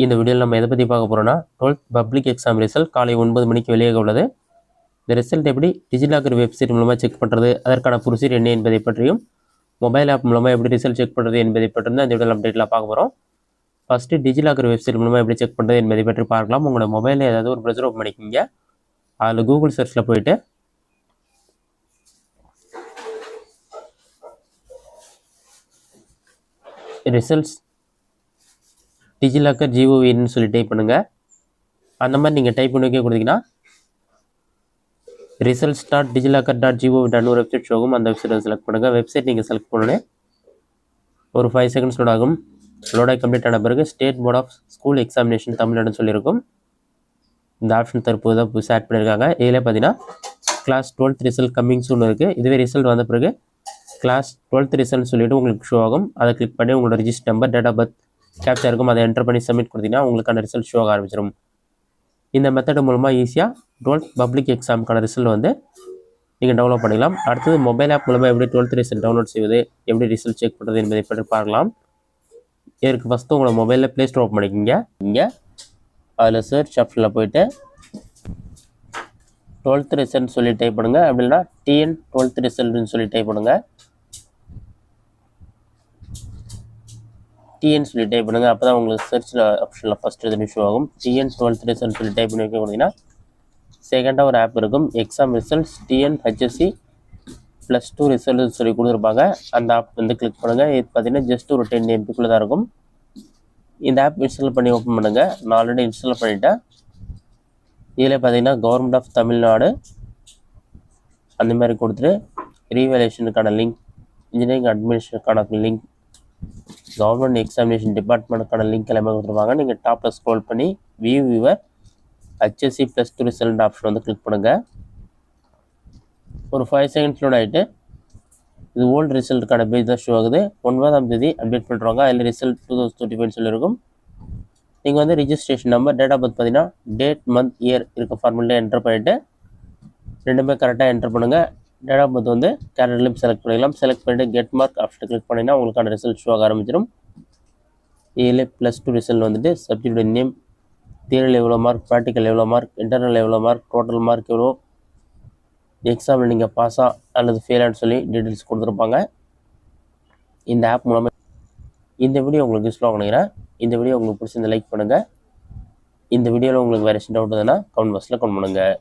இந்த வீடியோவில் நம்ம எதை பற்றி பார்க்க போகிறோம்னா 12th பப்ளிக் எக்ஸாம் ரிசல்ட் காலை 9 மணிக்கு வெளியாக உள்ளது. இந்த ரிசல்ட் எப்படி டிஜிலாக்கர் வெப்சைட் மூலமாக செக் பண்ணுறது, அதற்கான ப்ரொசீஜர் என்ன என்பதை பற்றியும், மொபைல் ஆப் மூலமாக எப்படி ரிசல்ட் செக் பண்ணுறது என்பதை பற்றியும் தான் இந்த வீடியோ அப்டேட்டில் பார்க்க போகிறோம். ஃபஸ்ட்டு டிஜிலாக்கர் வெப்சைட் மூலமாக எப்படி செக் பண்ணுறது என்பதை பற்றி பார்க்கலாம். உங்களோட மொபைலில் ஏதாவது ஒரு ப்ரௌசர் ஓப்பன் பண்ணிக்கிங்க. அதில் கூகுள் சர்ச்சில் போயிட்டு ரிசல்ட்ஸ் டிஜிலாக்கர் ஜிஓவின்னு சொல்லி டைப் பண்ணுங்கள். அந்த மாதிரி நீங்கள் டைப் பண்ணி கொடுத்தீங்கன்னா results.digilocker.gov.in ஒரு வெப்சைட் ஷோகும். அந்த வெப்சைட்டை செலக்ட் பண்ணுங்கள். வெப்சைட் நீங்கள் செலக்ட் பண்ணோன்னே ஒரு 5 செகண்ட்ஸ் லோட் ஆகும். லோடாக கம்ப்ளீட் ஆன பிறகு state board of school examination தமிழ்நாடுன்னு சொல்லியிருக்கும். இந்த ஆப்ஷன் தற்போது தான் புதுசாக ஆட் பண்ணியிருக்காங்க. இதில் பார்த்தீங்கன்னா class 12th result coming soon இருக்குது. இதுவே ரிசல்ட் வந்த பிறகு கிளாஸ் 12th ரிசல்ட் சொல்லிவிட்டு உங்களுக்கு ஷோ ஆகும். அதை கிளிக் பண்ணி உங்களோட register number, date of birth captcha இருக்கும். அதை என்டர் பண்ணி சப்மிட் கொடுத்தீங்கன்னா உங்களுக்கான ரிசல்ட் ஷோ ஆக ஆரம்பிச்சிடும். இந்த மெத்தட் மூலமாக ஈஸியாக 12th பப்ளிக் எக்ஸாமுக்கான ரிசல்ட் வந்து நீங்கள் டவுன்லோட் பண்ணிக்கலாம். அடுத்தது மொபைல் ஆப் மூலமாக எப்படி 12th ரிசல்ட் டவுன்லோட் செய்வது, எப்படி ரிசல்ட் செக் பண்ணுறது என்பதை பற்றி பார்க்கலாம். இதற்கு ஃபஸ்ட்டு உங்களோட மொபைலில் ப்ளே ஸ்டோர் ஓப்பன் பண்ணிக்கிங்க. இங்கே அதில் சர்ச் ஆப்ஷனில் போய்ட்டு 12th ரிசல்ட் சொல்லி டைப் பண்ணுங்கள். அப்படின்னா TN 12th ரிசல்ட்னு சொல்லி டைப் பண்ணுங்கள். டிஎன் சொல்லி டைப் பண்ணுங்கள். அப்போ தான் உங்களுக்கு சர்ச்சில் ஆப்ஷனில் ஃபஸ்ட்டு இது ஷோ ஆகும். TN 12th ரிசல்ட் சொல்லி டைப் பண்ணி வைக்க கொடுத்தீங்கன்னா செகண்டாக ஒரு ஆப் இருக்கும். Exam results TN HSC +2 result சொல்லி கொடுத்துருப்பாங்க. அந்த ஆப் வந்து கிளிக் பண்ணுங்கள். இது பார்த்தீங்கன்னா ஜஸ்ட் ஒரு 10 MB தான் இருக்கும். இந்த ஆப் இன்ஸ்டால் பண்ணி ஓப்பன் பண்ணுங்கள். நான் ஆல்ரெடி இன்ஸ்டால் பண்ணிவிட்டேன். இதில் பார்த்தீங்கன்னா கவர்மெண்ட் ஆஃப் தமிழ்நாடு அந்த மாதிரி கொடுத்துட்டு ரீவேல்யூஷனுக்கான லிங்க், இன்ஜினியரிங் அட்மினிஸ்ட்ரேஷனுக்கான லிங்க், கவர்மெண்ட் எக்ஸாமினேஷன் டிபார்ட்மெண்ட்டுக்கான லிங்க் எல்லாமே கொடுத்துருப்பாங்க. நீங்கள் டாப்பில் ஸ்க்ரோல் பண்ணி view your HSC +2 result option வந்து கிளிக் பண்ணுங்கள். ஒரு 5 செகண்ட்ஸ் லோட் ஆகிட்டு இது ஓல்டு ரிசல்ட்டுக்கான பேஜ் தான் ஷோ ஆகுது. 9ஆம் தேதி அப்டேட் பண்ணுறாங்க. அதில் ரிசல்ட் 2025 சொல்லியிருக்கும். நீங்கள் வந்து registration number, date of birth பார்த்தீங்கன்னா டேட், மந்த், இயர் இருக்க ஃபார்மெட்டில் என்டர் பண்ணிவிட்டு ரெண்டுமே கரெக்டாக என்டர் பண்ணுங்கள். டேட் ஆஃப் பர்த் வந்து கேட்டகரியிலும் செலக்ட் பண்ணிக்கலாம். செலக்ட் பண்ணிவிட்டு கெட் மார்க் ஆப்ஷன் கிளிக் பண்ணிங்கன்னா உங்களுக்கான ரிசல்ட் ஷோ ஆக ஆரம்பிச்சிடும். இதில் +2 ரிசல்ட் வந்துட்டு சப்ஜெக்ட் நேம், தியரியில் எவ்வளோ மார்க், ப்ராக்டிக்கல் எவ்வளோ மார்க், இன்டர்னல் எவ்வளோ மார்க், டோட்டல் மார்க் எவ்வளோ, எக்ஸாமில் நீங்கள் பாஸா அல்லது ஃபெயிலான்னு சொல்லி டீட்டெயில்ஸ் கொடுத்துருப்பாங்க. இந்த ஆப் மூலமாக இந்த வீடியோ உங்களுக்கு யூஸ்ஃபுல்லாக பண்ணிக்கிறேன். இந்த வீடியோ உங்களுக்கு பிடிச்சிருந்த லைக் பண்ணுங்கள். இந்த வீடியோவில் உங்களுக்கு வேறு டவுட் இருந்ததுன்னா கமெண்ட் பாக்ஸில் கமெண்ட் பண்ணுங்கள்.